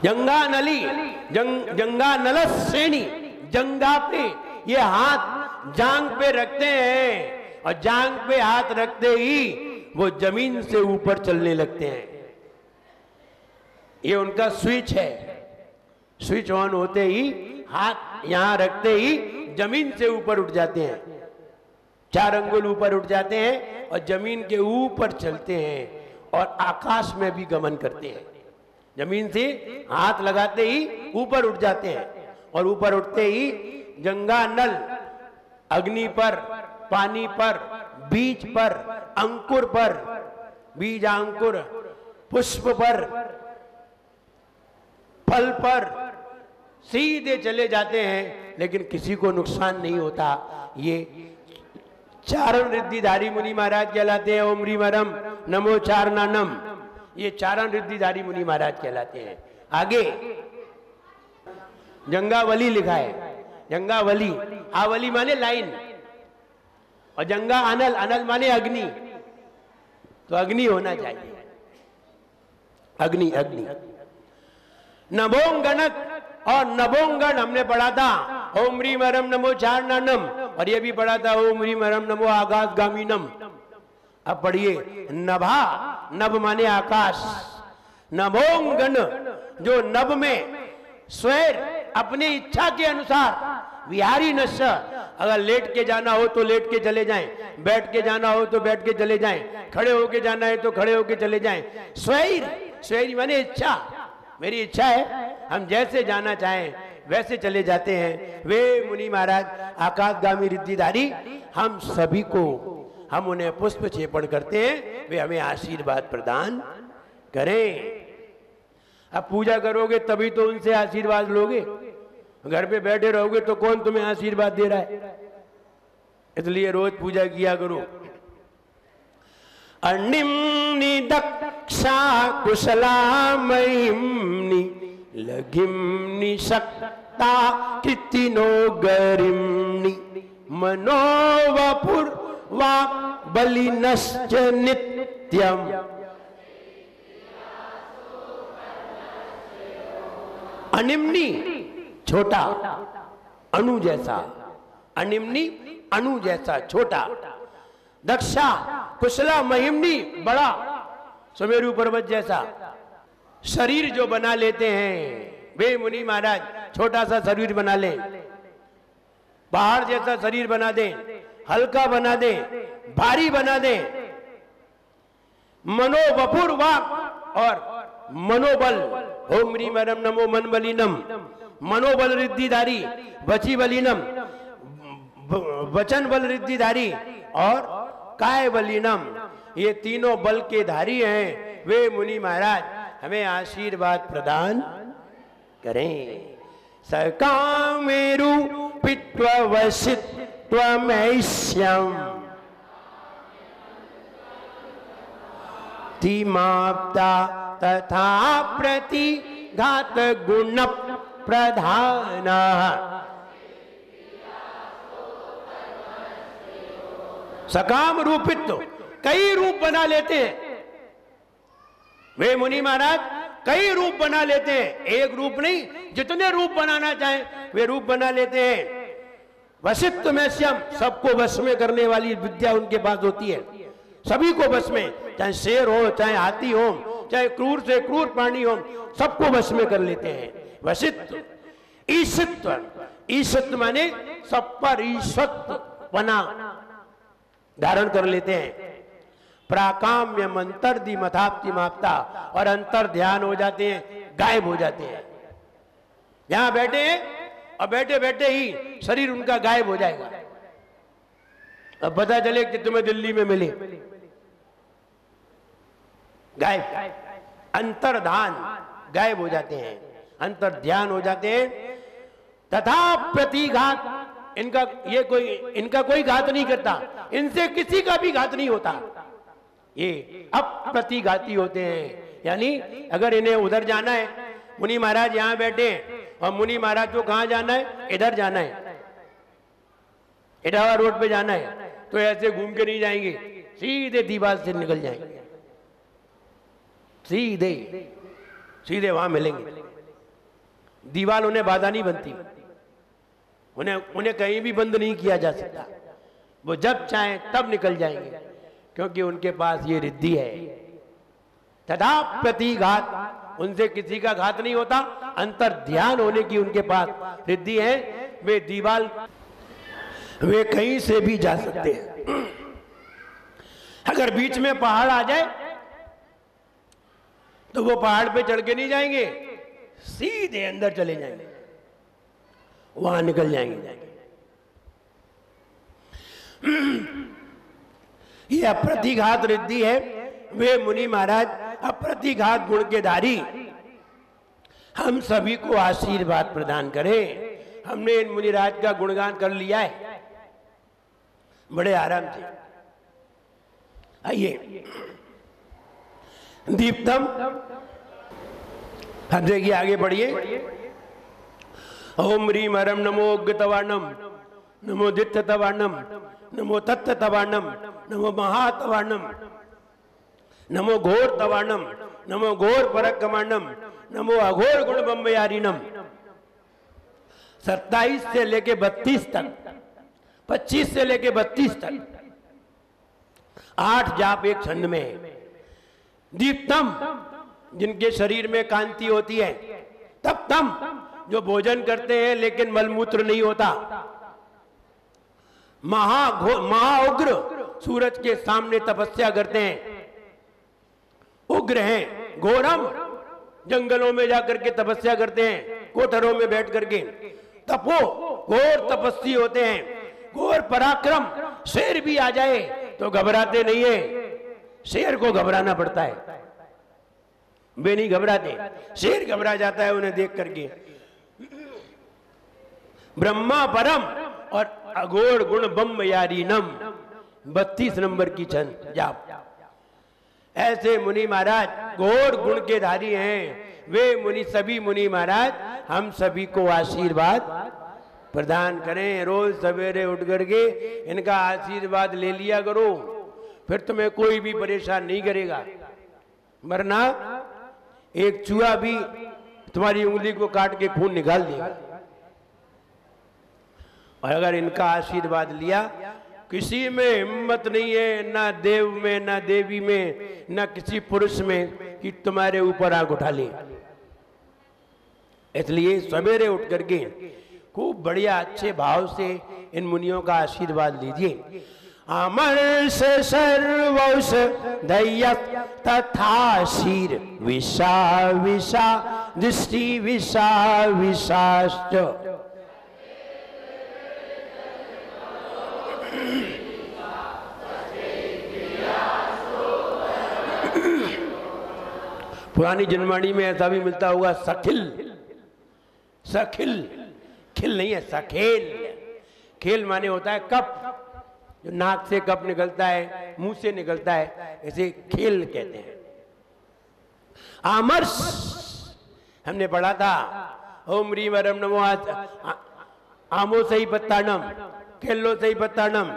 जंगा नली जंगा नलस श्रेणी, जंगा पे ये हाथ जांग पे रखते हैं और जांग पे हाथ रखते ही वो जमीन से ऊपर चलने लगते हैं। ये उनका स्विच है। स्विच ऑन होते ही हाथ यहां रखते ही जमीन से ऊपर उठ जाते हैं, 4 अंगुल ऊपर उठ जाते हैं और जमीन के ऊपर चलते हैं और आकाश में भी गमन करते हैं। जमीन से हाथ लगाते ही ऊपर उठ जाते हैं और ऊपर उठते ही गंगा नल अग्नि पर, पानी पर, बीज पर, अंकुर पर, बीज अंकुर, पुष्प पर, फल पर सीधे चले जाते हैं, लेकिन किसी को नुकसान नहीं होता। ये चारण रिद्धिधारी मुनि महाराज कहलाते हैं। ओम ह्रीम हरम नमो चारणानम, ये चारण रिद्धिधारी मुनि महाराज कहलाते हैं। आगे जंगावली लिखा है। जंगावली, आवली माने लाइन, और जंगा अनल, अनल माने अग्नि, तो अग्नि होना चाहिए। अग्नि अग्नि। नभोंगणक और नभोंगण हमने पढ़ा था। ओम ह्रीम हरम नमो चारणानम, और ये भी पढ़ा था ओम ह्रीम हरम नमो आकाशगामिनम। अब पढ़िए नभा, नभ माने आकाश। नभोंगण, जो नभ में स्वर अपनी इच्छा के अनुसार विहारी नश्य, अगर लेट के जाना हो तो लेट के चले जाएं, बैठ के जाना हो तो बैठ के चले जाएं, खड़े होके जाना है तो खड़े होके चले जाएं। स्वैर, स्वैर माने इच्छा, मेरी इच्छा है, हम जैसे जाना चाहें वैसे चले जाते हैं। वे मुनि महाराज आकाशगामी रिद्धिधारी, हम सभी को, हम उन्हें पुष्प छेपण करते हैं, वे हमें आशीर्वाद प्रदान करें। अब पूजा करोगे तभी तो उनसे आशीर्वाद लोगे, घर पे बैठे रहोगे तो कौन तुम्हें आशीर्वाद दे रहा है? इसलिए रोज पूजा किया करो। अनिम्नि दक्षा कुशला महिम्नि लघिम्नि शक्ता कृतिनो गरिम्नि मनोवपुर वा बलिनश्च नित्यम। अनिम्नि छोटा, अणु जैसा, अनिम्नि अणु जैसा छोटा, दक्षा कुशला महिम्नि बड़ा, सुमेरु पर्वत जैसा। शरीर जो बना लेते हैं वे मुनि महाराज, छोटा सा शरीर बना लें, पहाड़ जैसा शरीर बना दें, हल्का बना दें, भारी बना दें। मनोवपुर वाक और मनोबल, ओम ह्रीम हरम नमो मन बलिनम, मनोबल रिद्धिधारी, वची बलिनम वचन बल रिद्धिधारी, और काय बलिनम, ये तीनों बल के धारी हैं। वे मुनि महाराज हमें आशीर्वाद प्रदान करें। सकामेरु पित्व वसित्वमैष्यम तिमाप्ता तथा प्रतिघात गुण प्रधान। सकाम रूपित्व, कई रूप बना लेते हैं वे मुनि महाराज, कई रूप बना लेते हैं, एक रूप नहीं, जितने रूप बनाना चाहें वे रूप बना लेते हैं। वशित्व में श्यम, सबको वश में करने वाली विद्या उनके पास होती है, सभी को वश में, चाहे शेर हो, चाहे हाथी हो, चाहे क्रूर से क्रूर प्राणी हो, सबको वश में कर लेते हैं। वशित्व। ईशित्व, ईशित्व माने सब पर ईश्वत्व बना धारण कर लेते हैं। प्राकाम्य मंतर दी मथाप्ति मापता, और अंतर ध्यान हो जाते हैं, गायब हो जाते हैं। यहां बैठे हैं और बैठे बैठे ही शरीर उनका गायब हो जाएगा। अब पता चले कि तुम्हें दिल्ली में मिले, गायब, अंतर्धान, गायब हो जाते हैं, अंतर ध्यान हो जाते हैं। तथा प्रतिघात, इनका ये कोई, इनका कोई घात नहीं करता, इनसे किसी का भी घात नहीं होता, ये अप्रतिघाती होते हैं। यानी अगर इन्हें उधर जाना है, मुनि महाराज यहां बैठे हैं और मुनि महाराज को कहां जाना है, इधर जाना है, इटावा रोड पे जाना है, तो ऐसे घूम के नहीं जाएंगे, सीधे दीवार से निकल जाएंगे, सीधे सीधे वहां मिलेंगे। दीवार उन्हें बाधा नहीं बनती, उन्हें कहीं भी बंद नहीं किया जा सकता। वो जब चाहे तब निकल जाएंगे, क्योंकि उनके पास ये रिद्धि है। तथा प्रतिघात, उनसे किसी का घात नहीं होता। अंतर ध्यान होने की उनके पास रिद्धि है। वे दीवार, वे कहीं से भी जा सकते हैं। अगर बीच में पहाड़ आ जाए तो वो पहाड़ पे चढ़ के नहीं जाएंगे, सीधे अंदर चले जाएंगे, वहां निकल जाएंगे। ये अप्रतिघात रिद्धि है। वे मुनि महाराज अप्रतिघात गुण के धारी हम सभी को आशीर्वाद प्रदान करें। हमने इन मुनिराज का गुणगान कर लिया है बड़े आराम से। आइए दीप्तम, अब देखिए आगे बढ़िए। ओम ह्रीम हरम नमो उग्रतवाणम, नमो दित्य तवाणम, नमो तत्त तवाणम, नमो महातवाणम, नमो घोर तवाणम, नमो घोर परकमांडम, नमो अघोर गुण बम्बयारिणम। 27 से लेके 32 तक, 25 से लेके 32 तक 8 जाप एक छंद में है। दीप्तम, जिनके शरीर में कांति होती है। तप्तम, जो भोजन करते हैं लेकिन मलमूत्र नहीं होता। महाउग्र, सूरज के सामने तपस्या करते हैं, उग्र हैं। घोरम, जंगलों में जाकर के तपस्या करते हैं, कोठरों में बैठ करके। तपो, घोर तपस्वी होते हैं। घोर पराक्रम, शेर भी आ जाए तो घबराते नहीं है। शेर को घबराना पड़ता है, वे नहीं घबराते। शेर घबरा जाता है उन्हें देख करके। ब्रह्मा परम और अघोर गुण बम यारीनम, 32 नंबर की छंद जाप। ऐसे मुनि महाराज घोर गुण के धारी हैं। वे मुनि, सभी मुनि महाराज हम सभी को आशीर्वाद प्रदान करें। रोज सवेरे उठ करके इनका आशीर्वाद ले लिया करो, फिर तुम्हें कोई भी परेशान नहीं करेगा। वरना एक चूहा भी तुम्हारी उंगली को काट के खून निकाल देगा। और अगर इनका आशीर्वाद लिया, किसी में हिम्मत नहीं है, ना देव में, ना देवी में, ना किसी पुरुष में, कि तुम्हारे ऊपर आंख उठा ले। इसलिए सवेरे उठ करके खूब बढ़िया अच्छे भाव से इन मुनियों का आशीर्वाद लीजिए। अमर्ष सर्वौष दय्य तथा शीर विषा विषा दृष्टि विषा विषाश्च। पुरानी जनवाणी में ऐसा भी मिलता होगा, सखिल। सखिल, खिल नहीं है, सखेल। खेल माने होता है कप, जो नाक से कप निकलता है, मुंह से निकलता है, ऐसे खेल कहते हैं। आमर्ष हमने पढ़ा था। ओम ह्रीम वरम नमो आमो सही पत्तानम, खेलो सही पत्तानम,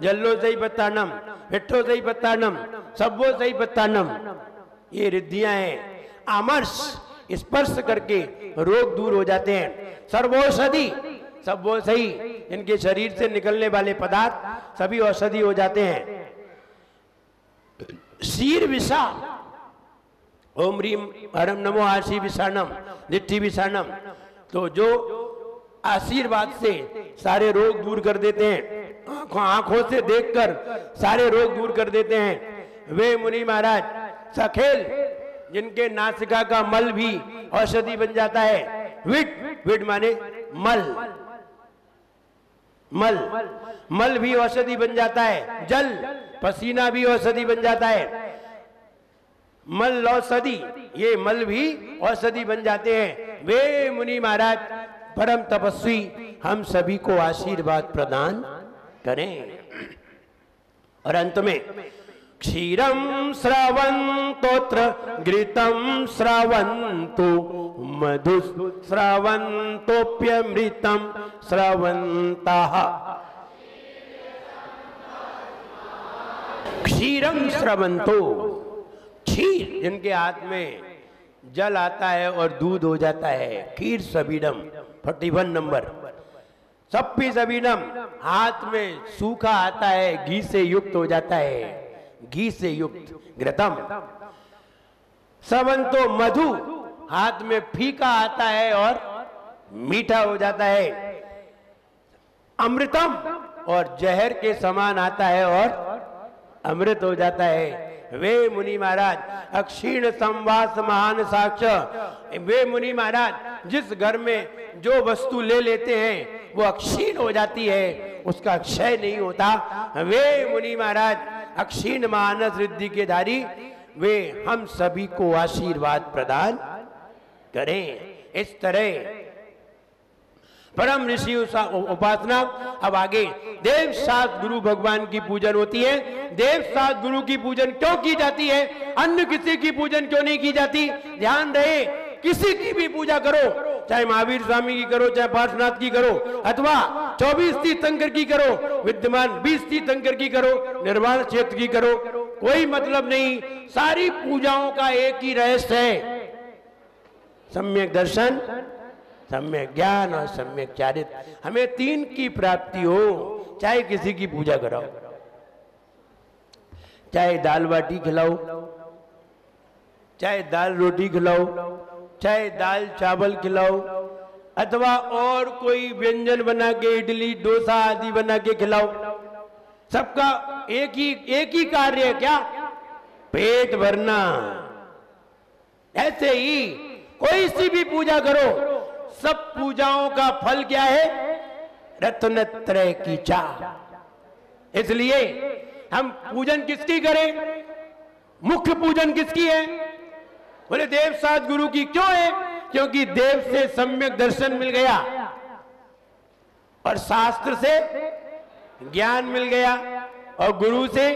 जल्लो सही पत्तानम, पिट्ठो सही पत्तानम, सब्बो सही पत्तानम। ये रिद्धियां हैं। आमर्ष, स्पर्श करके रोग दूर हो जाते हैं। सर्वौषधि, सब वो सही, इनके शरीर से निकलने वाले पदार्थ सभी औषधि हो जाते हैं। शीर विषा, ओम ह्रीम हरम नमो आशी विषाणम दिट्ठी विषाणम। तो जो आशीर्वाद से सारे रोग दूर कर देते हैं, आंखों से देखकर सारे रोग दूर कर देते हैं, वे मुनि महाराज। सखेल, जिनके नासिका का मल भी औषधि बन जाता है। विट, विट माने मल, मल, मल भी औषधि बन जाता है। जल, पसीना भी औषधि बन जाता है। मल औषधि, ये मल भी औषधि बन जाते हैं। वे मुनि महाराज परम तपस्वी हम सभी को आशीर्वाद प्रदान करें। और अंत में क्षीरम स्रवन्तोत्र घृतम स्रवन्तु मधु स्रवन्तोप्यमृतम स्रवन्तः। क्षीरम स्रवन्तो, क्षीर जिनके हाथ में जल आता है और दूध हो जाता है। खीर सबीडम 41 नंबर। सप्पी सबीडम, हाथ में सूखा आता है, घी से युक्त हो जाता है, घी से युक्त घृतम। सवंतो मधु, हाथ में फीका आता है और मीठा हो जाता है। अमृतम, और जहर के समान आता है और अमृत हो जाता है। वे मुनि महाराज अक्षीण संवास महान साक्ष। वे मुनि महाराज जिस घर में जो वस्तु ले लेते हैं वो अक्षीण हो जाती है, उसका क्षय नहीं होता। वे मुनि महाराज अक्षीण मानस रिद्धि के धारी, वे हम सभी को आशीर्वाद प्रदान करें। इस तरह परम ऋषि उपासना। अब आगे देव सात गुरु भगवान की पूजन होती है। देव सात गुरु की पूजन क्यों की जाती है, अन्य किसी की पूजन क्यों नहीं की जाती? ध्यान रहे, किसी की भी पूजा करो, चाहे महावीर स्वामी की करो, चाहे पार्श्वनाथ की करो, अथवा 24 तीर्थंकर की करो, विद्यमान 20 तीर्थंकर की करो, निर्वाण क्षेत्र की करो, कोई मतलब नहीं। सारी पूजाओं का एक ही रहस्य है, सम्यक दर्शन, सम्यक ज्ञान और सम्यक चारित्र। हमें तीन की प्राप्ति हो, चाहे किसी की पूजा कराओ, चाहे दाल बाटी खिलाओ, चाहे दाल रोटी खिलाओ, चाहे दाल चावल खिलाओ, अथवा और कोई व्यंजन बना के इडली डोसा आदि बना के खिलाओ, सबका एक ही कार्य है, क्या? पेट भरना। ऐसे ही कोई सी भी पूजा करो, सब पूजाओं का फल क्या है? रत्नत्रय की चाह। इसलिए हम पूजन किसकी करें? मुख्य पूजन किसकी है? बोले देव सात गुरु की। क्यों है? क्योंकि देव से सम्यक दर्शन मिल गया और शास्त्र से ज्ञान मिल गया और गुरु से,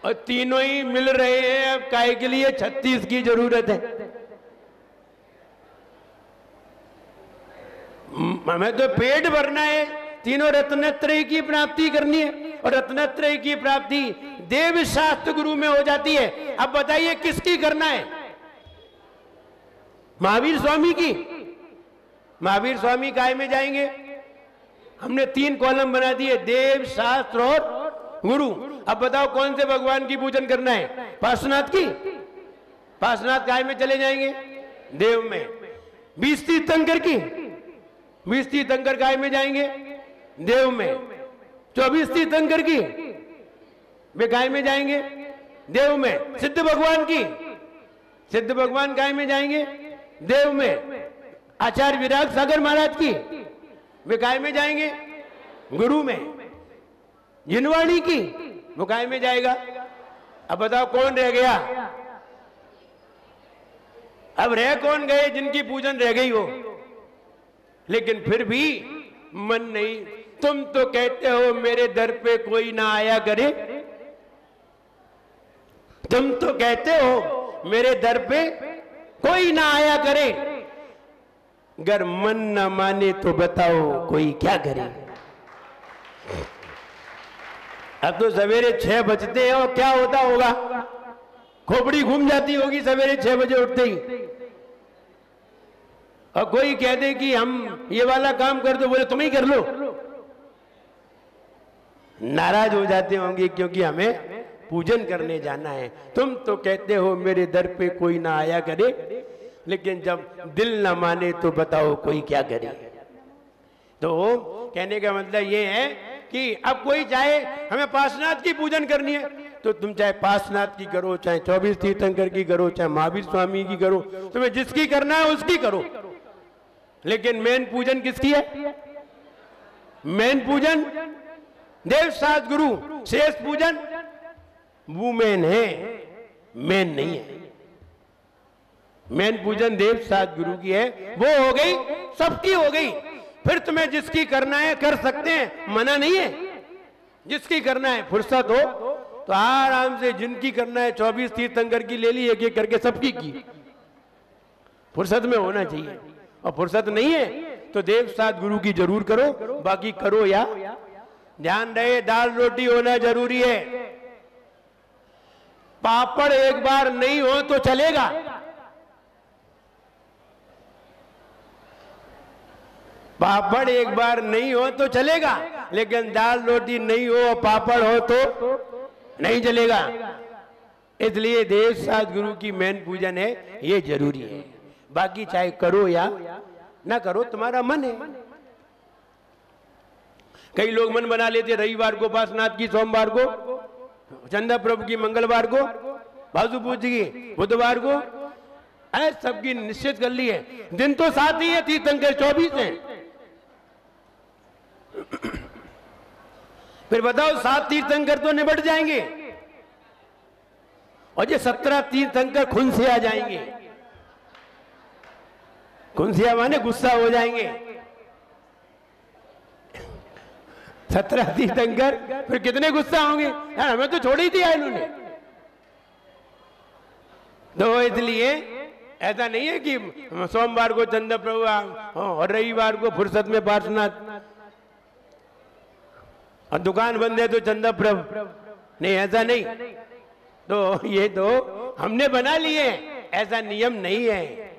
और तीनों ही मिल रहे हैं। अब काहे के लिए 36 की जरूरत है? हमें तो पेट भरना है, तीनों रत्नत्रय की प्राप्ति करनी है, और रत्नत्रय की प्राप्ति देव शास्त्र गुरु में हो जाती है। अब बताइए किसकी करना है? महावीर स्वामी की। महावीर स्वामी काय में जाएंगे? हमने 3 कॉलम बना दिए, देव शास्त्र और गुरु। अब बताओ कौन से भगवान की पूजन करना है? पार्श्वनाथ की। पार्श्वनाथ काय में चले जाएंगे? देव में। 20 तीर्थंकर की। 20 तीर्थंकर काय में जाएंगे? देव में। 24 तीर्थंकर की वे काय में जाएंगे? देव में। सिद्ध भगवान की, सिद्ध भगवान काय में जाएंगे? देव में। आचार्य विराग सागर महाराज की वे काय में जाएंगे? गुरु में। जिनवाणी की वो काय में जाएगा? अब बताओ कौन रह गया? अब रह कौन गए जिनकी पूजन रह गई हो? लेकिन फिर भी मन नहीं। तुम तो कहते हो मेरे दर पे कोई ना आया करे, तुम तो कहते हो मेरे दर पे कोई ना आया करे, अगर मन ना माने तो बताओ कोई क्या करे? अब तो सवेरे 6 बजते हैं और क्या होता होगा? खोपड़ी घूम जाती होगी सवेरे 6 बजे उठते ही। और कोई कह दे कि हम ये वाला काम कर दो, बोले तुम ही कर लो, नाराज हो जाते होंगे क्योंकि हमें पूजन करने जाना है। तुम तो कहते हो मेरे दर पे कोई ना आया करे, लेकिन जब दिल ना माने तो बताओ कोई क्या करे? तो कहने का मतलब ये है कि अब कोई चाहे हमें पार्श्वनाथ की पूजन करनी है तो तुम चाहे पार्श्वनाथ की करो, चाहे 24 तीर्थंकर की करो, चाहे महावीर स्वामी की करो, तुम्हें जिसकी करना है उसकी करो। लेकिन मेन पूजन किसकी है? मेन पूजन देव सात गुरु, शेष पूजन वुमेन है, मेन नहीं है। मेन पूजन देव सात गुरु की है, वो हो गई, सबकी हो गई। फिर तुम्हें जिसकी करना है कर सकते हैं, मना नहीं है। जिसकी करना है, फुर्सत हो तो आराम से, जिनकी करना है 24 तीर्थंकर की ले ली, एक एक करके सबकी की। फुर्सत में होना चाहिए, और फुर्सत नहीं है तो देव सात गुरु की जरूर करो, बाकी करो या ध्यान रहे दाल रोटी होना जरूरी है। पापड़ एक बार नहीं हो तो चलेगा, पापड़ एक बार नहीं हो तो चलेगा, लेकिन दाल रोटी नहीं हो और पापड़ हो तो नहीं चलेगा। इसलिए देव साथ गुरु की मेन पूजन है, ये जरूरी है। बाकी चाहे करो या ना करो, तुम्हारा मन है। कई लोग मन बना लेते रविवार को उपासनाथ की, सोमवार को चंदा प्रभु की, मंगलवार को बाजू पूज की, बुधवार को सबकी निश्चित कर ली है। दिन तो 7 ही है, तीर्थंकर 24 हैं। फिर बताओ 7 तीर्थंकर तो निबट जाएंगे और ये 17 तीर्थंकर खून से आ जाएंगे। खून से माने गुस्सा हो जाएंगे। 17 तीर्थंकर फिर कितने गुस्सा होंगे, यार हमें तो छोड़ ही दिया इन्होंने। तो इसलिए ऐसा नहीं है कि सोमवार को चंदा प्रभु और रविवार को फुर्सत में पार्श्वनाथ और दुकान बंद है तो चंदा प्रभु, नहीं ऐसा नहीं। तो ये तो हमने बना लिए, ऐसा नियम नहीं है।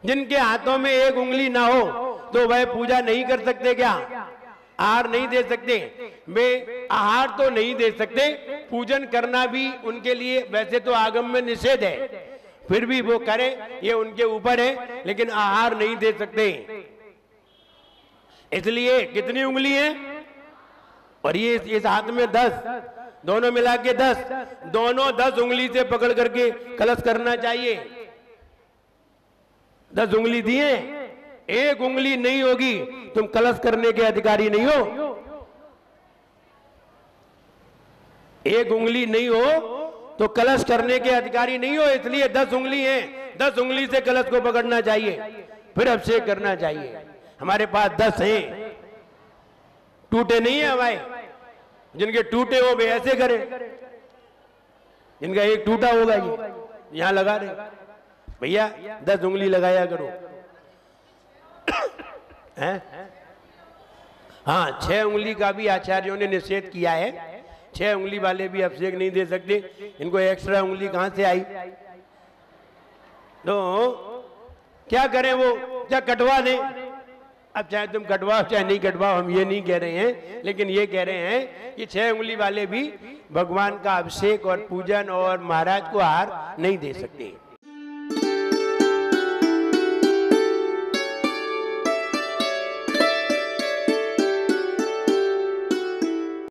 जिनके हाथों में एक उंगली ना हो तो वह पूजा नहीं कर सकते क्या? आहार नहीं दे सकते? वे आहार तो नहीं दे सकते, पूजन करना भी उनके लिए वैसे तो आगम में निषेध है, फिर भी वो करें ये उनके ऊपर है, लेकिन आहार नहीं दे सकते। इसलिए कितनी उंगली है? और ये इस हाथ में 10, दोनों मिला के 10, दोनों 10 उंगली से पकड़ करके कलश करना चाहिए। 10 उंगली दिए, एक उंगली नहीं होगी तुम कलश करने के अधिकारी नहीं हो। एक उंगली नहीं हो तो कलश करने के अधिकारी नहीं हो। इसलिए 10 उंगली है, 10 उंगली से कलश को पकड़ना चाहिए, फिर अभिषेक करना चाहिए। हमारे पास 10 हैं, टूटे नहीं है हमारे। जिनके टूटे हो वे ऐसे करें, जिनका एक टूटा होगा ये यहां लगा रहे, भैया 10 उंगली लगाया करो। हैं? हाँ, 6 उंगली का भी आचार्यों ने निषेध किया है। 6 उंगली वाले भी अभिषेक नहीं दे सकते, इनको एक्स्ट्रा उंगली कहां से आई? तो क्या करें, वो क्या कटवा दें? अब चाहे तुम कटवाओ चाहे नहीं कटवाओ, हम ये नहीं कह रहे हैं, लेकिन ये कह रहे हैं कि 6 उंगली वाले भी भगवान का अभिषेक और पूजन और महाराज को आहार नहीं दे सकते।